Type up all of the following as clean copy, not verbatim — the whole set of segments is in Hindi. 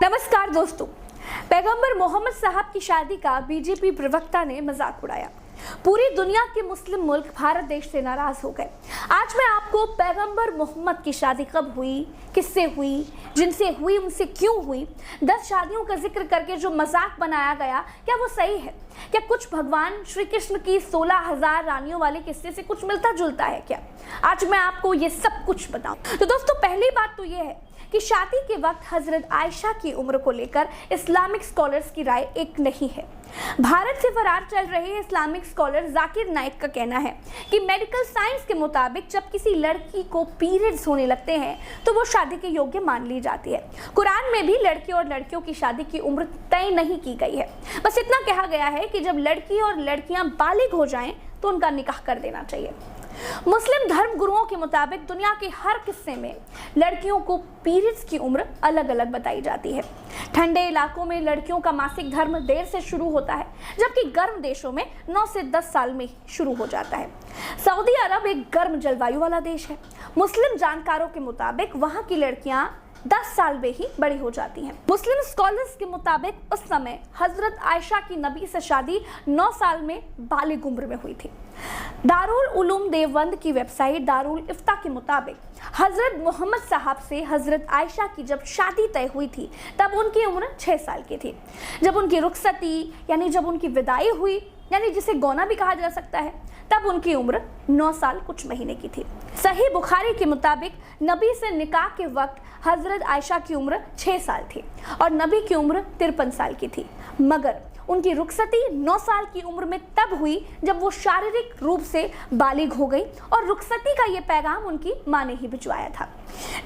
नमस्कार दोस्तों, पैगंबर मोहम्मद साहब की शादी का बीजेपी प्रवक्ता ने मजाक उड़ाया। पूरी दुनिया के मुस्लिम मुल्क भारत देश से नाराज हो गए। आज मैं आपको पैगंबर मोहम्मद की शादी कब हुई, किससे हुई, जिनसे हुई उनसे क्यों हुई, 10 शादियों का जिक्र करके जो मजाक बनाया गया, क्या वो सही है? क्या कुछ भगवान श्री कृष्ण की 16,000 रानियों वाले किस्से से कुछ मिलता जुलता है क्या? आज मैं आपको ये सब कुछ बताऊं। तो दोस्तों, पहली बात तो ये है कि शादी के वक्त हजरत आयशा की उम्र को लेकर इस्लामिक स्कॉलर्स की राय एक नहीं है। भारत से फरार चल रहे इस्लामिक स्कॉलर जाकिर नाइक का कहना है कि मेडिकल साइंस के मुताबिक जब किसी लड़की को पीरियड्स होने लगते हैं तो वो शादी के योग्य मान ली जाती है। कुरान में भी लड़के और लड़कियों की शादी की उम्र तय नहीं की गई है। बस इतना कहा गया है कि जब लड़की और लड़कियां बालिग हो जाएं तो उनका निकाह कर देना चाहिए। मुस्लिम धर्म गुरुओं के मुताबिक दुनिया के हर किस्से में लड़कियों को पीरियड्स की उम्र अलग अलग बताई जाती है। ठंडे इलाकों में लड़कियों का मासिक धर्म देर से शुरू होता है, जबकि गर्म देशों में 9 से 10 साल में शुरू हो जाता है। सऊदी अरब एक गर्म जलवायु वाला देश है। मुस्लिम जानकारों के मुताबिक वहां की लड़कियां 10 साल में ही बड़ी हो जाती हैं। मुस्लिम स्कॉलर्स के मुताबिक उस समय हजरत आयशा की नबी से शादी 9 साल में बालिग उम्र में हुई थी। दारुल उलूम देवबंद की वेबसाइट दारुल इफ्ता के मुताबिक हजरत मोहम्मद साहब से हजरत आयशा की जब शादी तय हुई थी तब उनकी उम्र 6 साल की थी। जब उनकी रुखसती यानी जब उनकी विदाई हुई, यानी जिसे गौना भी कहा जा सकता है, तब उनकी उम्र 9 साल कुछ महीने की थी। सही बुखारी के मुताबिक नबी से निकाह के वक्त हजरत आयशा की उम्र 6 साल थी और नबी की उम्र 53 साल की थी, मगर उनकी रुखसती 9 साल की उम्र में तब हुई जब वो शारीरिक रूप से बालिग हो गई और रुखसती का ये पैगाम उनकी माँ ने ही भिजवाया था।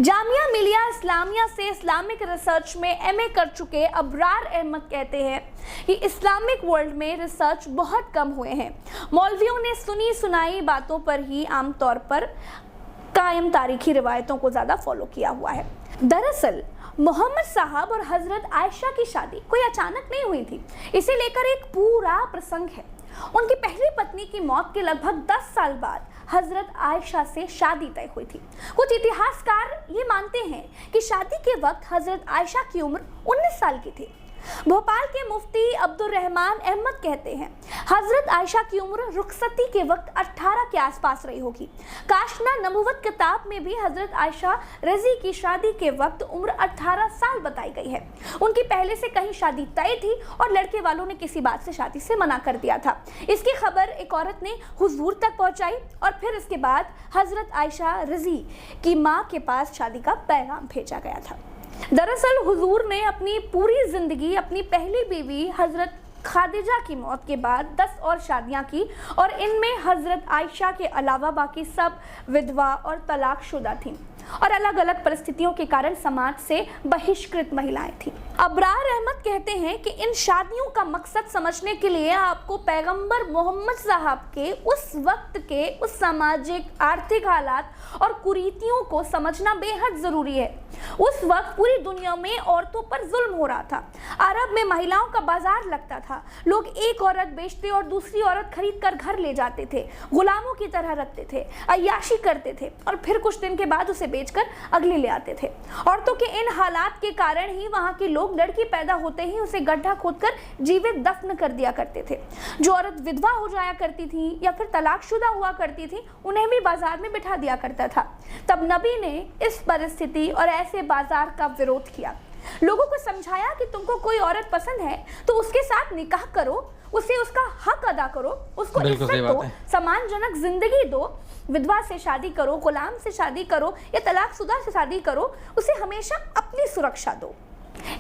जामिया मिलिया इस्लामिया से इस्लामिक रिसर्च में एमए कर चुके अबरार अहमद कहते हैं कि इस्लामिक वर्ल्ड में रिसर्च बहुत कम हुए हैं। मौलवियों ने सुनी सुनाई बातों पर ही आमतौर पर कायम तारीखी रिवायतों को ज़्यादा फॉलो किया हुआ है। दरअसल मोहम्मद साहब और हजरत आयशा की शादी कोई अचानक नहीं हुई थी। इसे लेकर एक पूरा प्रसंग है। उनकी पहली पत्नी की मौत के लगभग 10 साल बाद हजरत आयशा से शादी तय हुई थी। कुछ इतिहासकार ये मानते हैं कि शादी के वक्त हजरत आयशा की उम्र 19 साल की थी। भोपाल के मुफ्ती अब्दुल रहमान अहमद कहते हैं हजरत आयशा की उम्र रुखसती के वक्त 18 के आसपास रही होगी। काशना नबुवत किताब में भी हजरत आयशा रजी की शादी के वक्त उम्र 18 साल बताई गई है। उनकी पहले से कहीं शादी तय थी और लड़के वालों ने किसी बात से शादी से मना कर दिया था। इसकी खबर एक औरत ने हुजूर तक पहुंचाई और फिर इसके बाद हजरत आयशा रजी की माँ के पास शादी का पैगाम भेजा गया था। दरअसल हुजूर ने अपनी पूरी जिंदगी अपनी पहली बीवी हजरत खादिजा की मौत के बाद 10 और शादियां की और इनमें हजरत आयशा के अलावा बाकी सब विधवा और तलाकशुदा थीं और अलग अलग परिस्थितियों के कारण समाज से बहिष्कृत महिलाएं थीं। अबरार अहमद कहते हैं कि इन शादियों का मकसद समझने के लिए आपको पैगंबर मोहम्मद साहब के उस वक्त के उस सामाजिक आर्थिक हालात और कुरीतियों को समझना बेहद जरूरी है। उस वक्त पूरी दुनिया में औरतों पर जुल्म हो रहा था। अरब में महिलाओं का बाजार लगता था। लोग एक औरत बेचते और दूसरी औरत खरीद कर घर ले जाते थे, गुलामों की तरह रखते थे, अय्याशी करते थे और फिर कुछ दिन के बाद उसे बेचकर अगले ले आते थे। औरतों के इन हालात के कारण ही वहां के लोग लड़की पैदा होते ही उसे गड्ढा खोदकर जीवित दफन कर दिया करते थे। जो औरत विधवा हो जाया करती थी या फिर तलाकशुदा हुआ करती थी, उन्हें भी बाजार में बिठा दिया करता था। तब नबी ने इस परिस्थिति और ऐसे बाजार का विरोध किया। लोगों को समझाया कि तुमको कोई औरत पसंद है तो उसके साथ निकाह करो, उसे उसका हक अदा करो, उसको इज्जत दो, सम्मानजनक जिंदगी दो। विधवा से शादी करो, गुलाम से शादी करो या तलाकशुदा से शादी करो, उसे हमेशा अपनी सुरक्षा दो।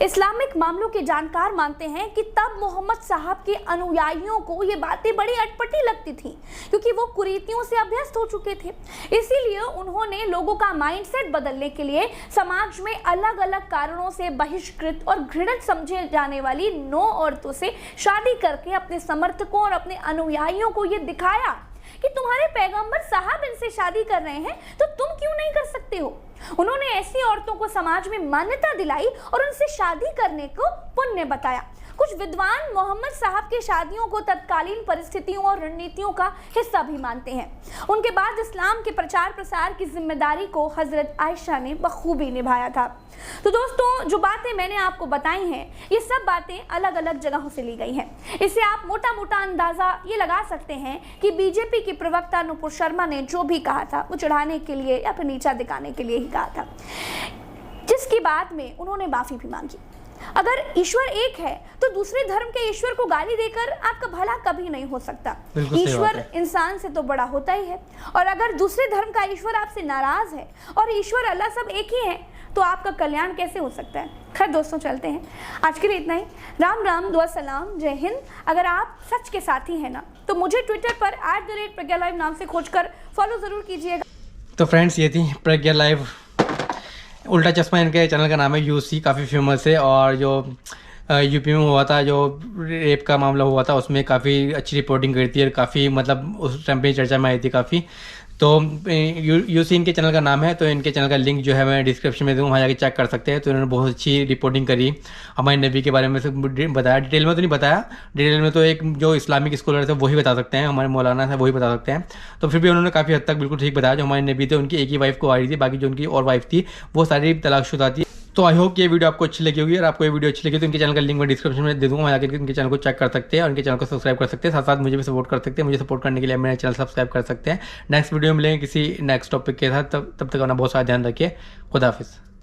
इस्लामिक मामलों के जानकार मानते हैं कि तब मोहम्मद साहब के अनुयायियों को ये बातें बड़ी अटपटी लगती थी, क्योंकि वो कुरीतियों से अभ्यस्त हो चुके थे। इसीलिए उन्होंने लोगों का माइंडसेट बदलने के लिए समाज में अलग अलग कारणों से बहिष्कृत और घृणित समझे जाने वाली 9 औरतों से शादी करके अपने समर्थकों और अपने अनुयायियों को ये दिखाया कि तुम्हारे पैगंबर साहब इनसे शादी कर रहे हैं तो तुम क्यों नहीं कर सकते हो। उन्होंने ऐसी औरतों को समाज में मान्यता दिलाई और उनसे शादी करने को पुण्य बताया। कुछ विद्वान मोहम्मद साहब की शादियों को तत्कालीन परिस्थितियों और रणनीतियों का हिस्सा भी मानते हैं। उनके बाद इस्लाम के प्रचार प्रसार की जिम्मेदारी को हजरत आयशा ने बखूबी निभाया था। तो दोस्तों, जो बातें मैंने आपको बताई हैं, ये सब बातें अलग अलग जगहों से ली गई हैं। इससे आप मोटा मोटा अंदाजा ये लगा सकते हैं कि बीजेपी की प्रवक्ता नुपुर शर्मा ने जो भी कहा था वो चढ़ाने के लिए या फिर नीचा दिखाने के लिए ही कहा था, जिसकी बाद में उन्होंने माफी भी मांगी। अगर ईश्वर एक है तो दूसरे धर्म के ईश्वर को गाली देकर आपका भला कभी नहीं हो सकता। ईश्वर इंसान से तो बड़ा होता ही है, और अगर दूसरे धर्म का ईश्वर आपसे नाराज है और ईश्वर अल्लाह सब एक ही है तो आपका कल्याण कैसे हो सकता है। खैर दोस्तों, चलते हैं। आज के लिए इतना ही। राम राम, दुआ सलाम, जय हिंद। अगर आप सच के साथी हैं ना तो मुझे ट्विटर पर @प्रज्ञा लाइव नाम से खोजकर फॉलो जरूर कीजिएगा। तो फ्रेंड्स, ये थी प्रज्ञा लाइव। उल्टा चश्मा इनके चैनल का नाम है, यूसी, काफ़ी फेमस है। और जो यूपी में हुआ था, जो रेप का मामला हुआ था, उसमें काफ़ी अच्छी रिपोर्टिंग करती है, काफ़ी मतलब उस टाइम पे चर्चा में आई थी काफ़ी। तो यूसी इनके चैनल का नाम है। तो इनके चैनल का लिंक जो है मैं डिस्क्रिप्शन में दूँ, वहाँ जाके चेक कर सकते हैं। तो इन्होंने बहुत अच्छी रिपोर्टिंग करी, हमारे नबी के बारे में से बताया। डिटेल में तो नहीं बताया, डिटेल में तो एक जो इस्लामिक स्कॉलर थे वही बता सकते हैं, हमारे मौलाना थे वही बता सकते हैं। तो फिर भी उन्होंने काफ़ी हद तक बिल्कुल ठीक बताया। जो हमारे नबी थे उनकी एक ही वाइफ को आ रही थी, बाकी जो उनकी और वाइफ थी वो सारी तलाकशुदा थी। तो आई होप कि ये वीडियो आपको अच्छी लगी होगी। और आपको ये वीडियो अच्छी लगी तो इनके चैनल का लिंक मैं डिस्क्रिप्शन में दे दूँगा, वहाँ जाकर इनके चैनल को चेक कर सकते हैं और इनके चैनल को सब्सक्राइब कर सकते हैं। साथ साथ मुझे भी सपोर्ट कर सकते हैं। मुझे सपोर्ट करने के लिए मेरे चैनल सब्सक्राइब कर सकते हैं। नेक्स्ट वीडियो में मिलेंगे किसी नेक्स्ट टॉपिक के साथ। तब तक अपना बहुत सारा ध्यान रखिए। खुदा हाफिज़।